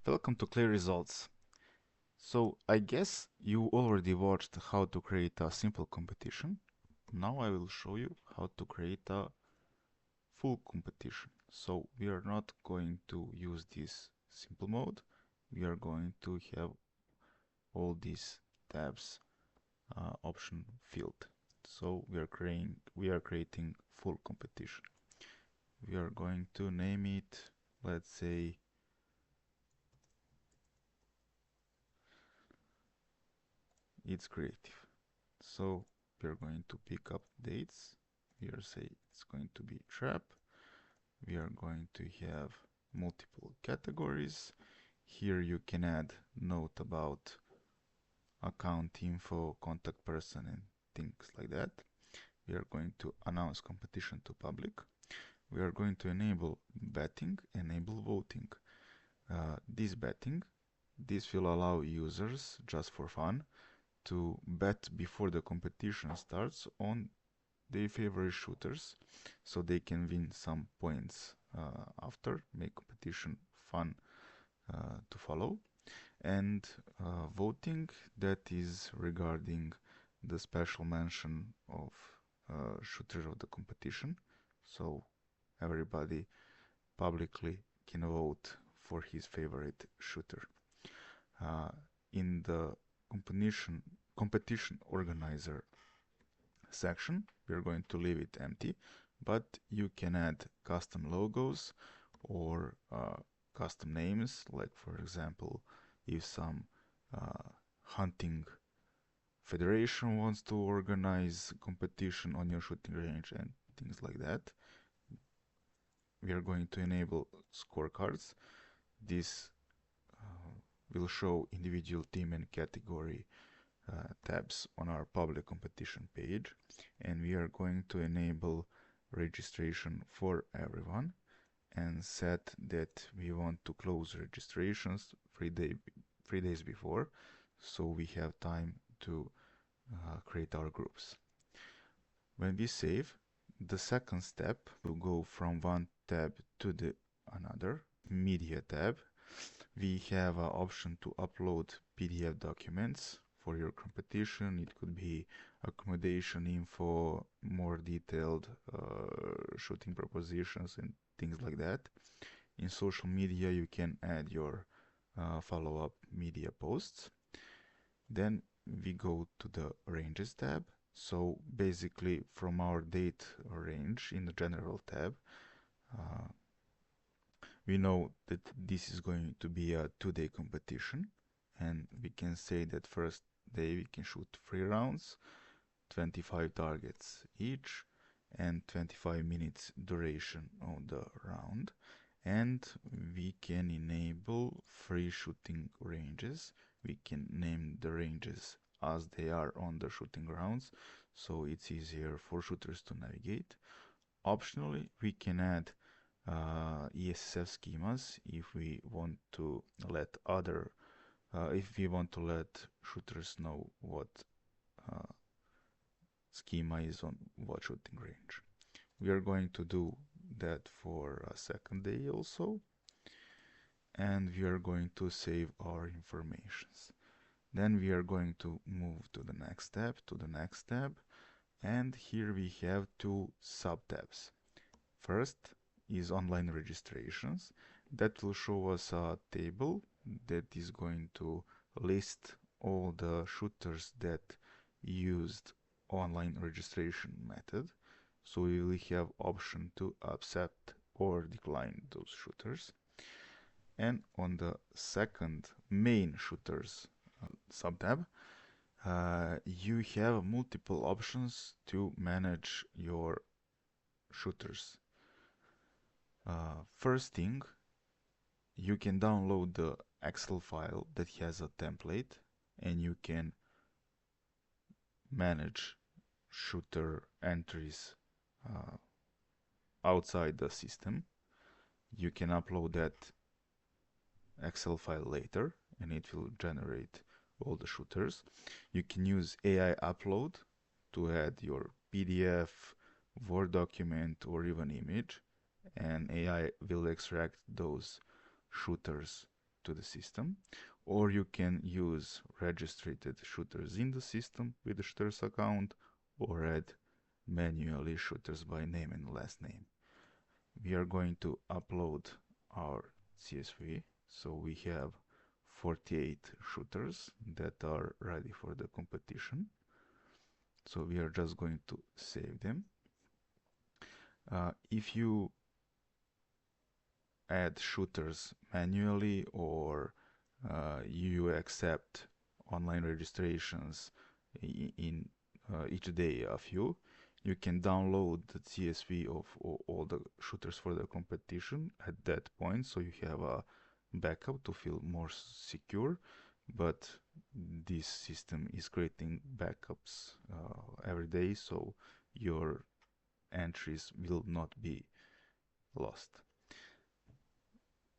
Welcome to Clear Results. So I guess you already watched how to create a simple competition. Now I will show you how to create a full competition. So we are not going to use this simple mode. We are going to have all these tabs option filled. So we are creating full competition. We are going to name it, let's say, it's creative. So we are going to pick up dates. We are say it's going to be trap. We are going to have multiple categories. Here you can add note about account info, contact person, and things like that. We are going to announce competition to public. We are going to enable betting, enable voting. This will allow users, just for fun, to bet before the competition starts on their favorite shooters, so they can win some points after, make competition fun to follow. And voting, that is regarding the special mention of shooter of the competition, so everybody publicly can vote for his favorite shooter. In the competition organizer section, we're going to leave it empty, but you can add custom logos or custom names, like for example, if some hunting federation wants to organize competition on your shooting range and things like that. We are going to enable scorecards. This will show individual team and category tabs on our public competition page, and we are going to enable registration for everyone and set that we want to close registrations 3 days before, so we have time to create our groups. When we save, the second step will go from one tab to the another media tab. We have an option to upload PDF documents for your competition. It could be accommodation info, more detailed shooting propositions and things like that. In social media, you can add your follow-up media posts. Then we go to the ranges tab. So basically from our date range in the general tab, we know that this is going to be a 2-day competition, and we can say that first day we can shoot 3 rounds, 25 targets each, and 25 minutes duration of the round. And we can enable free shooting ranges. We can name the ranges as they are on the shooting grounds, so it's easier for shooters to navigate. Optionally, we can add ESSF schemas if we want to let shooters know what schema is on what shooting range. We are going to do that for a second day also, and we are going to save our informations. Then we are going to move to the next tab, and here we have 2 sub-tabs. First is online registrations. That will show us a table that is going to list all the shooters that used online registration method. So we will have option to accept or decline those shooters. And on the second main shooters sub-tab, you have multiple options to manage your shooters. First thing, you can download the Excel file that has a template, and you can manage shooter entries outside the system. You can upload that Excel file later, and it will generate all the shooters. You can use AI upload to add your PDF, Word document, or even image, and AI will extract those shooters to the system, or you can use registered shooters in the system with the shooters account, or add manually shooters by name and last name. We are going to upload our CSV, so we have 48 shooters that are ready for the competition. So we are just going to save them. If you add shooters manually, or you accept online registrations in each day a few, you can download the CSV of all the shooters for the competition at that point, so you have a backup to feel more secure. But this system is creating backups every day, so your entries will not be lost.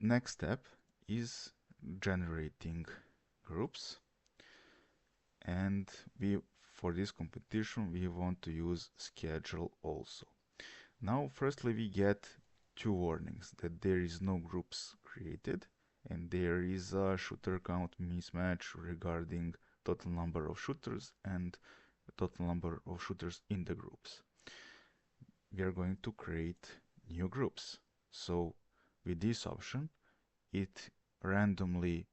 Next step is generating groups, and for this competition we want to use schedule also. Now firstly we get two warnings: that there is no groups created, and there is a shooter count mismatch regarding total number of shooters and total number of shooters in the groups. We are going to create new groups. So with this option, it randomly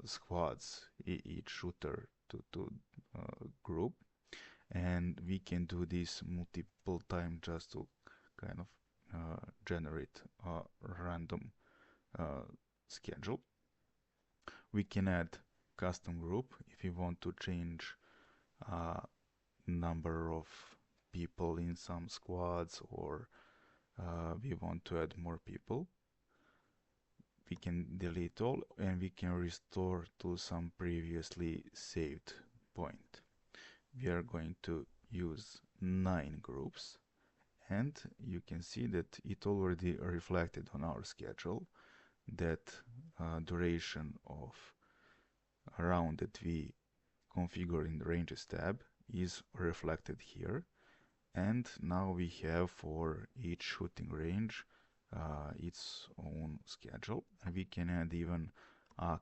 squads each shooter to group, and we can do this multiple times just to kind of generate a random schedule. We can add custom group if we want to change number of people in some squads, or we want to add more people. We can delete all, and we can restore to some previously saved point. We are going to use 9 groups, and you can see that it already reflected on our schedule that duration of round that we configure in the ranges tab is reflected here. And now we have for each shooting range its own schedule, and we can add even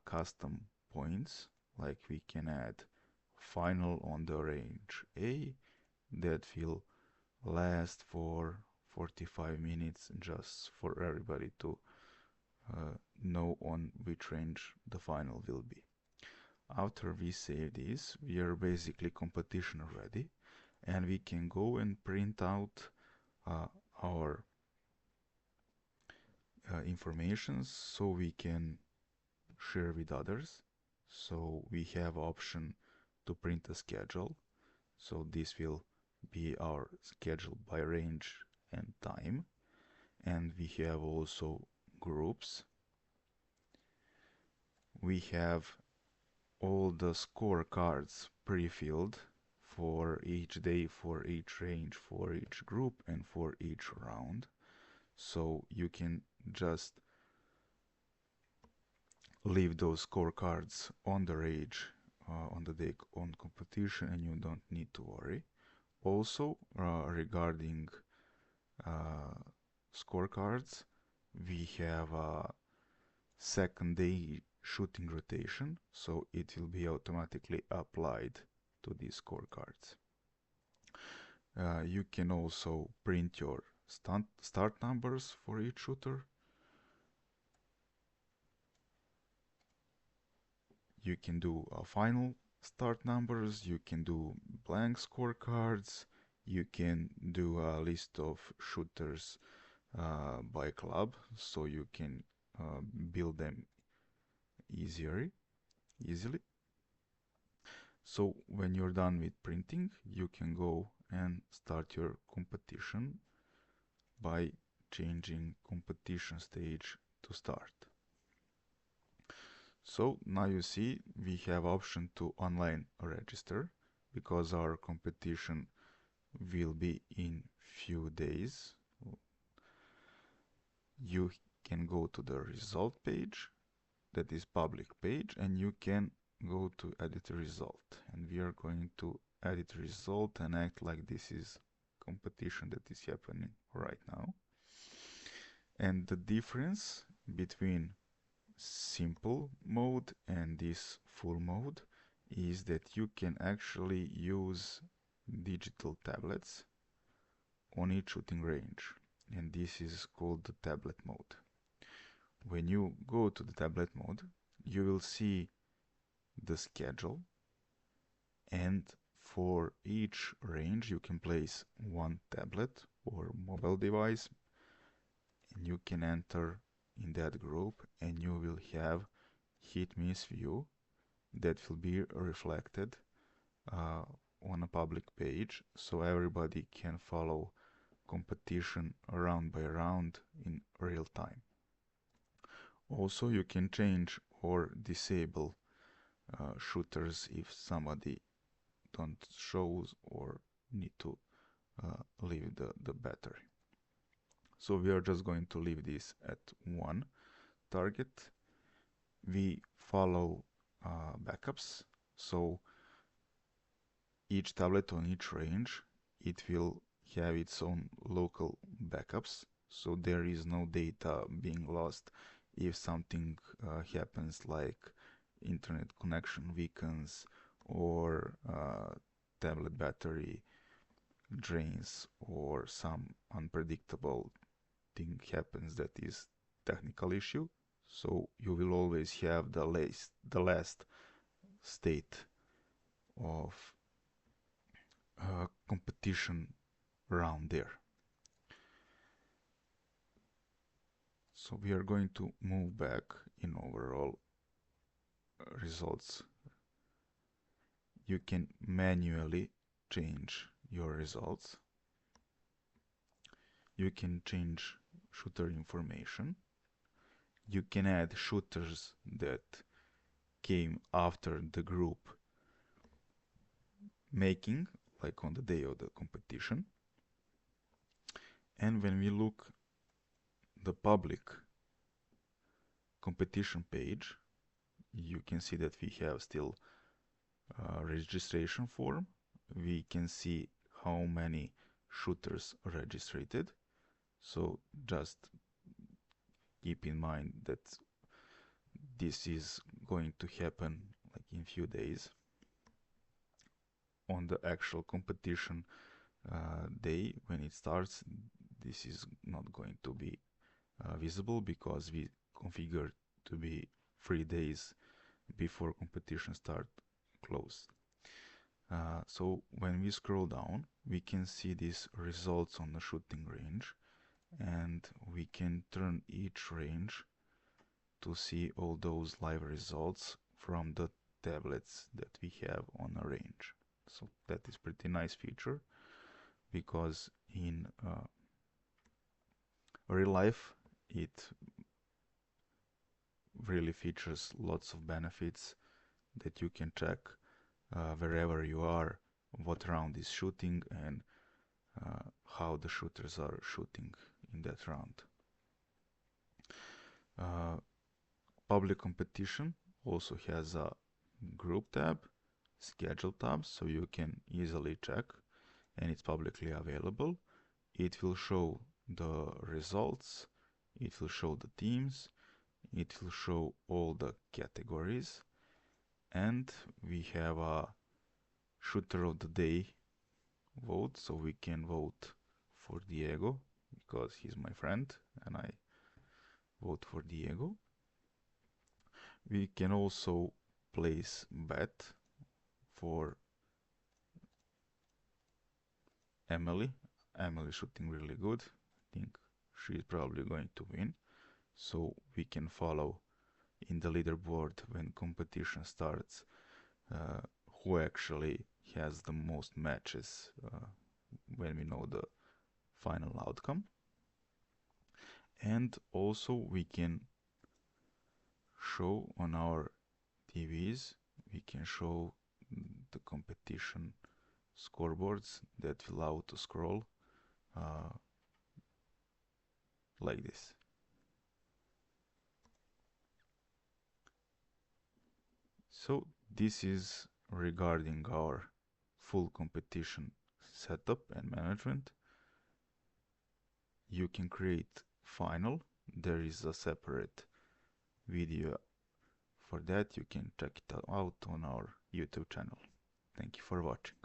custom points, like we can add final on the range A that will last for 45 minutes, just for everybody to know on which range the final will be. After we save this, we are basically competition ready, and we can go and print out our information so we can share with others. So we have option to print a schedule, so this will be our schedule by range and time. And we have also groups. We have all the scorecards pre-filled for each day, for each range, for each group, and for each round. So you can just leave those scorecards on the range, on the day on competition, and you don't need to worry. Also, regarding scorecards, we have a second day shooting rotation, so it will be automatically applied to these scorecards. You can also print your start numbers for each shooter. You can do final start numbers, you can do blank scorecards, you can do a list of shooters by club, so you can build them easily. So when you're done with printing, you can go and start your competition by changing competition stage to start. So now you see we have option to online register, because our competition will be in few days. You can go to the result page, that is public page, and you can go to edit result, and we are going to edit result and act like this is competition that is happening right now. And the difference between simple mode and this full mode is that you can actually use digital tablets on each shooting range, and this is called the tablet mode. When you go to the tablet mode, you will see the schedule, and for each range you can place one tablet or mobile device, and you can enter in that group, and you will have hit miss view that will be reflected uh, on a public page, so everybody can follow competition round by round in real time. Also, you can change or disable shooters if somebody don't shows or need to leave the battery. So we are just going to leave this at one target. We follow backups, so each tablet on each range, it will have its own local backups, so there is no data being lost if something happens, like internet connection weakens or tablet battery drains or some unpredictable thing happens that is technical issue. So you will always have the last state of competition around there. So we are going to move back in overall results. You can manually change your results. You can change shooter information. You can add shooters that came after the group making, like on the day of the competition. And when we look the public competition page, you can see that we have still a registration form. We can see how many shooters registered. So just keep in mind that this is going to happen like in few days. On the actual competition day when it starts, this is not going to be visible because we configured to be 3 days before competition start closed. So when we scroll down, we can see these results on the shooting range, and we can turn each range to see all those live results from the tablets that we have on a range. So that is pretty nice feature, because in real life it really features lots of benefits that you can check wherever you are what round is shooting and how the shooters are shooting in that round. Public competition also has a group tab, schedule tab, so you can easily check, and it's publicly available. It will show the results, it will show the teams, it will show all the categories, and we have a shooter of the day vote, so we can vote for Diego because he's my friend and I vote for Diego. We can also place bet for Emily. Emily shooting really good. I think she's probably going to win. So we can follow in the leaderboard when competition starts who actually has the most matches when we know the final outcome. And also we can show on our TVs, we can show the competition scoreboards that will allow to scroll like this. So this is regarding our full competition setup and management. You can create final. There is a separate video for that. You can check it out on our YouTube channel. Thank you for watching.